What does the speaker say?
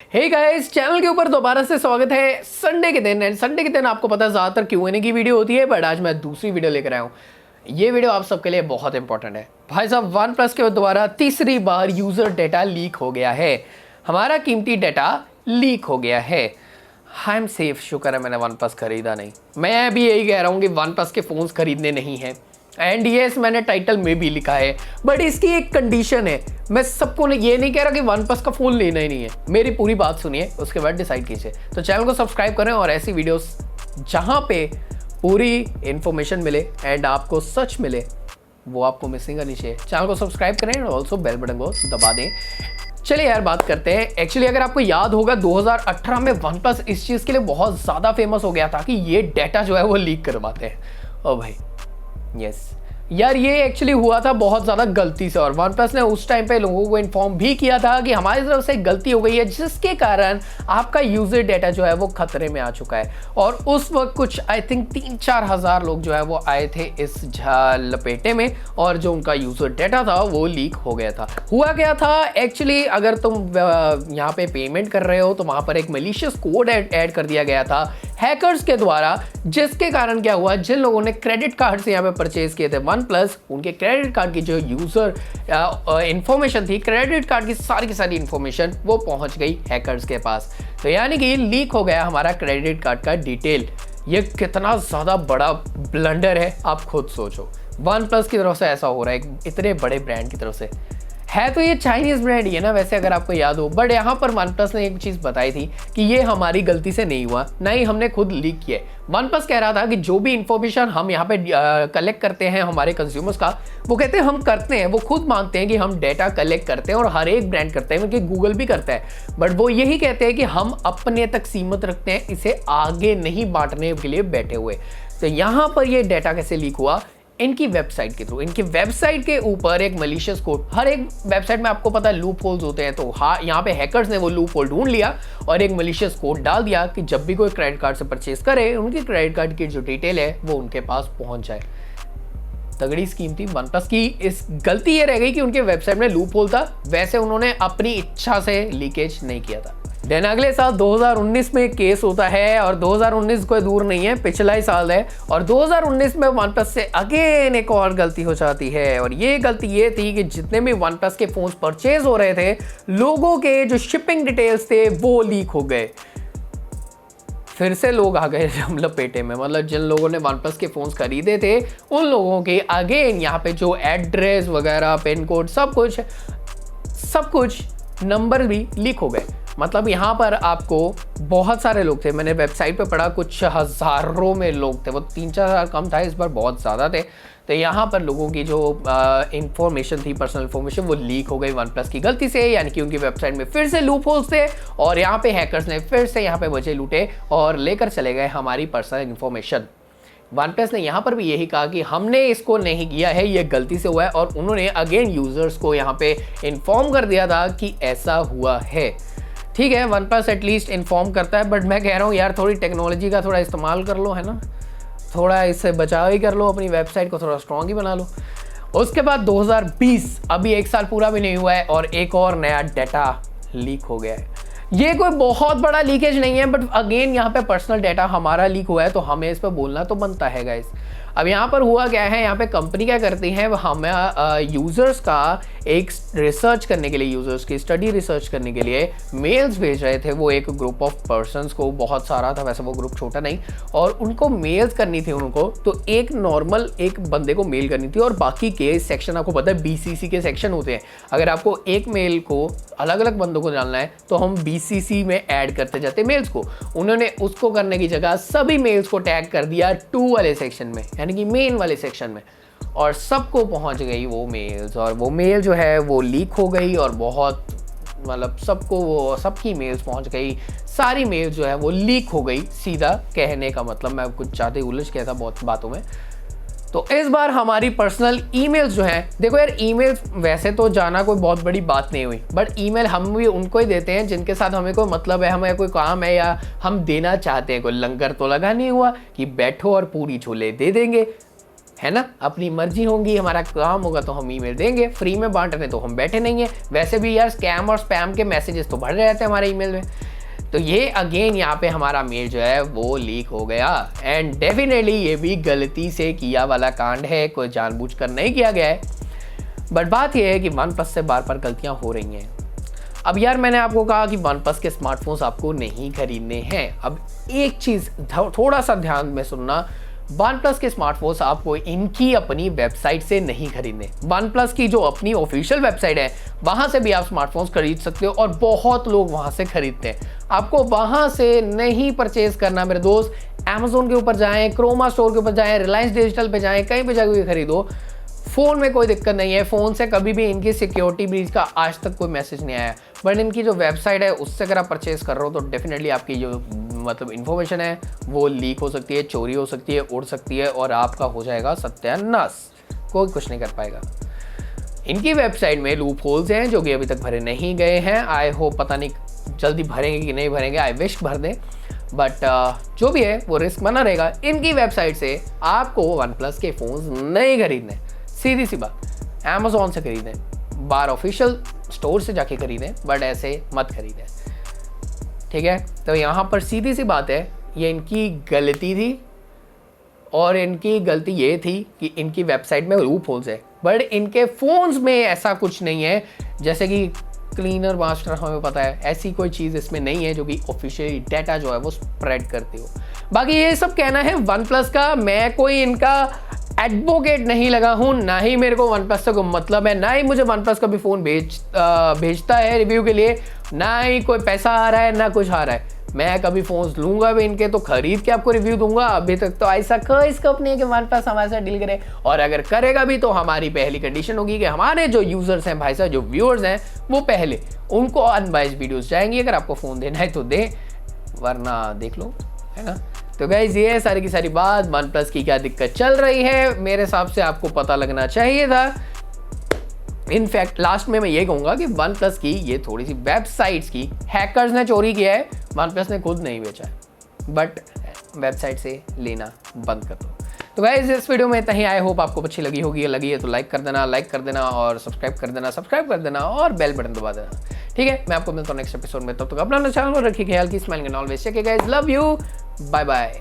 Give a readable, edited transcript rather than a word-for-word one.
Hey guys, channel के ऊपर दोबारा से स्वागत है। संडे के दिन, एंड संडे के दिन आपको पता है ज़्यादातर Q&A की वीडियो होती है, बट आज मैं दूसरी वीडियो लेकर आया हूँ। ये वीडियो आप सबके लिए बहुत इंपॉर्टेंट है। भाई साहब, वन प्लस के द्वारा तीसरी बार यूज़र डेटा लीक हो गया है। हमारा कीमती डेटा लीक हो गया है। आई एम सेफ, शुक्र है मैंने वन प्लस खरीदा नहीं। मैं भी यही कह रहा हूँ कि वन प्लस के फ़ोन्स खरीदने नहीं हैं। एंड यस, मैंने टाइटल में भी लिखा है, बट इसकी एक कंडीशन है। मैं सबको ये नहीं कह रहा कि वन प्लस का फ़ोन लेना ही नहीं है। मेरी पूरी बात सुनिए, उसके बाद डिसाइड कीजिए। तो चैनल को सब्सक्राइब करें और ऐसी वीडियोस जहां पे पूरी इंफॉर्मेशन मिले एंड आपको सच मिले, वो आपको मिसिंग करनी चाहिए। चैनल को सब्सक्राइब करें और ऑल्सो बेल बटन को दबा दें। चलिए यार, बात करते हैं। एक्चुअली अगर आपको याद होगा, 2018 में वन प्लस इस चीज़ के लिए बहुत ज़्यादा फेमस हो गया था कि ये डेटा जो है वो लीक करवाते हैं। ओ भाई, यस यार, ये एक्चुअली हुआ था बहुत ज़्यादा गलती से, और वन प्लस ने उस टाइम पे लोगों को इन्फॉर्म भी किया था कि हमारी तरफ से गलती हो गई है, जिसके कारण आपका यूज़र डेटा जो है वो खतरे में आ चुका है। और उस वक्त कुछ आई थिंक 3-4 हज़ार लोग जो है वो आए थे इस लपेटे में, और जो उनका यूज़र डेटा था वो लीक हो गया था। हुआ क्या था एक्चुअली, अगर तुम यहाँ पे पेमेंट कर रहे हो तो वहाँ पर एक मलिशियस कोड ऐड कर दिया गया था हैकर्स के द्वारा, जिसके कारण क्या हुआ, जिन लोगों ने क्रेडिट कार्ड से यहाँ पे परचेज किए थे वन प्लस, उनके क्रेडिट कार्ड की जो यूज़र इंफॉर्मेशन थी, क्रेडिट कार्ड की सारी इंफॉर्मेशन वो पहुंच गई हैकर्स के पास। तो यानी कि लीक हो गया हमारा क्रेडिट कार्ड का डिटेल। ये कितना ज़्यादा बड़ा ब्लंडर है, आप खुद सोचो। वन प्लस की तरफ से ऐसा हो रहा है, इतने बड़े ब्रांड की तरफ से। है तो ये चाइनीज़ ब्रांड ही है ना वैसे, अगर आपको याद हो, बट यहाँ पर वन प्लस ने एक चीज़ बताई थी कि ये हमारी गलती से नहीं हुआ, ना ही हमने खुद लीक किया है। वन प्लस कह रहा था कि जो भी इंफॉर्मेशन हम यहाँ पे कलेक्ट करते हैं हमारे कंज्यूमर्स का, वो कहते हैं हम करते हैं, वो खुद मानते हैं कि हम डेटा कलेक्ट करते हैं, और हर एक ब्रांड करते हैं, क्योंकि गूगल भी करता है। बट वो यही कहते हैं कि हम अपने तक सीमित रखते हैं, इसे आगे नहीं बांटने के लिए बैठे हुए। तो यहाँ पर ये डेटा कैसे लीक हुआ, इनकी वेबसाइट के थ्रू। इनकी वेबसाइट के ऊपर एक मलिशियस कोड, हर एक वेबसाइट में आपको पता है लूप होल्स होते हैं, तो हाँ, यहाँ पे हैकर्स ने वो लूप होल ढूंढ लिया और एक मलिशियस कोड डाल दिया कि जब भी कोई क्रेडिट कार्ड से परचेज करे, उनकी क्रेडिट कार्ड की जो डिटेल है वो उनके पास पहुंच जाए। तगड़ी स्कीम थी वन प्लस की। इस गलती ये रह गई कि उनके वेबसाइट में लूप होल था, वैसे उन्होंने अपनी इच्छा से लीकेज नहीं किया था। देन अगले साल 2019 में केस होता है, और 2019 कोई दूर नहीं है, पिछला ही साल है, और 2019 में वन प्लस से अगेन एक और गलती हो जाती है। और ये गलती ये थी कि जितने भी वन प्लस के फोन्स परचेज हो रहे थे, लोगों के जो शिपिंग डिटेल्स थे वो लीक हो गए। फिर से लोग आ गए लपेटे में, मतलब जिन लोगों ने वन प्लस के फ़ोन्स खरीदे थे उन लोगों के अगेन यहाँ पे जो एड्रेस वगैरह, पिन कोड, सब कुछ नंबर भी लीक हो गए। मतलब यहाँ पर आपको बहुत सारे लोग थे, मैंने वेबसाइट पे पढ़ा कुछ हज़ारों में लोग थे, वो 3-4 हज़ार कम था, इस बार बहुत ज़्यादा थे। तो यहाँ पर लोगों की जो इंफॉर्मेशन थी, पर्सनल इंफॉर्मेशन, वो लीक हो गई वन प्लस की गलती से। यानी कि उनकी वेबसाइट में फिर से लूप होल्स थे, और यहाँ पे हैकर्स ने फिर से यहाँ पे वजह लूटे और लेकर चले गए हमारी पर्सनल इंफॉर्मेशन। वन प्लस ने यहाँ पर भी यही कहा कि हमने इसको नहीं किया है, ये गलती से हुआ है, और उन्होंने अगेन यूज़र्स को यहाँ पे इन्फॉर्म कर दिया था कि ऐसा हुआ है। ठीक है, वन प्लस एटलीस्ट इन्फॉर्म करता है, बट मैं कह रहा हूँ यार, थोड़ी टेक्नोलॉजी का थोड़ा इस्तेमाल कर लो, है ना, थोड़ा इससे बचाव ही कर लो, अपनी वेबसाइट को थोड़ा स्ट्रॉन्ग ही बना लो। उसके बाद 2020, अभी 1 साल पूरा भी नहीं हुआ है, और एक और नया डाटा लीक हो गया है। ये कोई बहुत बड़ा लीकेज नहीं है, बट अगेन यहाँ पे पर्सनल डाटा हमारा लीक हुआ है, तो हमें इस पर बोलना तो बनता है गाइस। अब यहाँ पर हुआ क्या है, यहाँ पे कंपनी क्या करती है, हमें यूज़र्स का एक रिसर्च करने के लिए, यूज़र्स की स्टडी रिसर्च करने के लिए मेल्स भेज रहे थे। वो एक ग्रुप ऑफ पर्सन्स को, बहुत सारा था वैसे, वो ग्रुप छोटा नहीं, और उनको मेल्स करनी थी उनको। तो एक नॉर्मल एक बंदे को मेल करनी थी, और बाकी के सेक्शन आपको पता है BCC के सेक्शन होते हैं। अगर आपको एक मेल को अलग अलग बंदों को डालना है तो हम BCC में ऐड करते जाते मेल्स को। उन्होंने उसको करने की जगह सभी मेल्स को टैग कर दिया 2 वाले सेक्शन में, यानी कि मेन वाले सेक्शन में, और सबको पहुंच गई वो मेल्स, और वो मेल जो है वो लीक हो गई, और बहुत मतलब सबको वो सबकी मेल्स पहुंच गई, सारी मेल्स जो है वो लीक हो गई। सीधा कहने का मतलब, मैं कुछ ज़्यादा उलझ गया था बहुत बातों में। तो इस बार हमारी पर्सनल ईमेल्स जो हैं, देखो यार, ईमेल्स वैसे तो जाना कोई बहुत बड़ी बात नहीं हुई, बट ईमेल हम भी उनको ही देते हैं जिनके साथ हमें कोई मतलब है, हमें कोई काम है, या हम देना चाहते हैं। कोई लंगर तो लगा नहीं हुआ कि बैठो और पूरी छोले दे देंगे। है ना, अपनी मर्जी होगी, हमारा काम होगा तो हम ईमेल देंगे, फ्री में बांट रहे तो हम बैठे नहीं है। वैसे भी यार स्कैम और स्पैम के मैसेजेस तो बढ़ रहे रहते हैं हमारे ईमेल में। तो ये अगेन यहाँ पे हमारा मेल जो है वो लीक हो गया, एंड डेफिनेटली ये भी गलती से किया वाला कांड है, कोई जानबूझकर नहीं किया गया है। बट बात ये है कि वन प्लस से बार बार गलतियाँ हो रही हैं। अब यार मैंने आपको कहा कि वन प्लस के स्मार्टफोन्स आपको नहीं खरीदने हैं। अब एक चीज़ थोड़ा सा ध्यान में सुनना, वन प्लस के स्मार्टफोन्स आपको इनकी अपनी वेबसाइट से नहीं खरीदने। वन प्लस की जो अपनी ऑफिशियल वेबसाइट है वहाँ से भी आप स्मार्टफोन्स खरीद सकते हो, और बहुत लोग वहाँ से खरीदते हैं। आपको वहाँ से नहीं परचेज करना मेरे दोस्त। अमेजोन के ऊपर जाएँ, क्रोमा स्टोर के ऊपर जाएँ, रिलायंस डिजिटल पे जाएँ, कहीं पर जाकर खरीदो। फ़ोन में कोई दिक्कत नहीं है, फ़ोन से कभी भी इनकी सिक्योरिटी ब्रीच का आज तक कोई मैसेज नहीं आया। बट इनकी जो वेबसाइट है उससे अगर आप परचेज़ कर रहे हो तो डेफिनेटली आपकी जो मतलब इन्फॉर्मेशन है वो लीक हो सकती है, चोरी हो सकती है, उड़ सकती है, और आपका हो जाएगा सत्यानाश। कोई कुछ नहीं कर पाएगा। इनकी वेबसाइट में लूप होल्स हैं जो कि अभी तक भरे नहीं गए हैं। आई होप, पता नहीं जल्दी भरेंगे कि नहीं भरेंगे, आई विश भर दें। बट जो भी है वो रिस्क बना रहेगा। इनकी वेबसाइट से आपको वन प्लस के फ़ोन्स नहीं खरीदने, सीधी सी बात। अमेजोन से खरीदें, बाहर ऑफिशियल स्टोर से जाके खरीदें, बट ऐसे मत खरीदें, ठीक है। तो यहाँ पर सीधी सी बात है, ये इनकी गलती थी, और इनकी गलती ये थी कि इनकी वेबसाइट में लूप होल्स है, बट इनके फ़ोन्स में ऐसा कुछ नहीं है। जैसे कि क्लीनर मास्टर हमें पता है, ऐसी कोई चीज़ इसमें नहीं है जो कि ऑफिशियली डाटा जो है वो स्प्रेड करती हो। बाकी ये सब कहना है वन प्लस का। मैं कोई इनका एडवोकेट नहीं लगा हूँ, ना ही मेरे को वन प्लस से कोई मतलब है, ना ही मुझे वन प्लस का भी फ़ोन भेजता है रिव्यू के लिए, ना ही कोई पैसा आ रहा है, ना कुछ आ रहा है। मैं कभी फ़ोन लूँगा भी इनके तो खरीद के आपको रिव्यू दूंगा। अभी तक तो ऐसा कोई स्कोप नहीं है कि वन प्लस हमारे साथ डील करे, और अगर करेगा भी तो हमारी पहली कंडीशन होगी कि हमारे जो यूज़र्स हैं भाई साहब, जो व्यूअर्स हैं, वो पहले उनको अनबाइस्ड वीडियोज़ जाएंगी। अगर आपको फ़ोन देना है तो दे, वरना देख लो, है ना। तो गाइज ये सारी की सारी बात, वन प्लस की क्या दिक्कत चल रही है, मेरे हिसाब से आपको पता लगना चाहिए था। इनफैक्ट लास्ट में मैं ये कहूँगा कि वन प्लस की ये थोड़ी सी वेबसाइट्स की हैकर्स ने चोरी किया है, वन प्लस ने खुद नहीं बेचा है, बट वेबसाइट से लेना बंद कर दो। तो गाइज इस वीडियो में इतना ही। आई होप आपको अच्छी लगी होगी, लगी है तो लाइक कर देना, और सब्सक्राइब कर देना, और बेल बटन दबा देना, ठीक है। मैं आपको मिलता हूँ नेक्स्ट एपिसोड में, तब तक अपना ख्याल रखिए, ख्याल की smiling and always take care guys, love you, bye bye.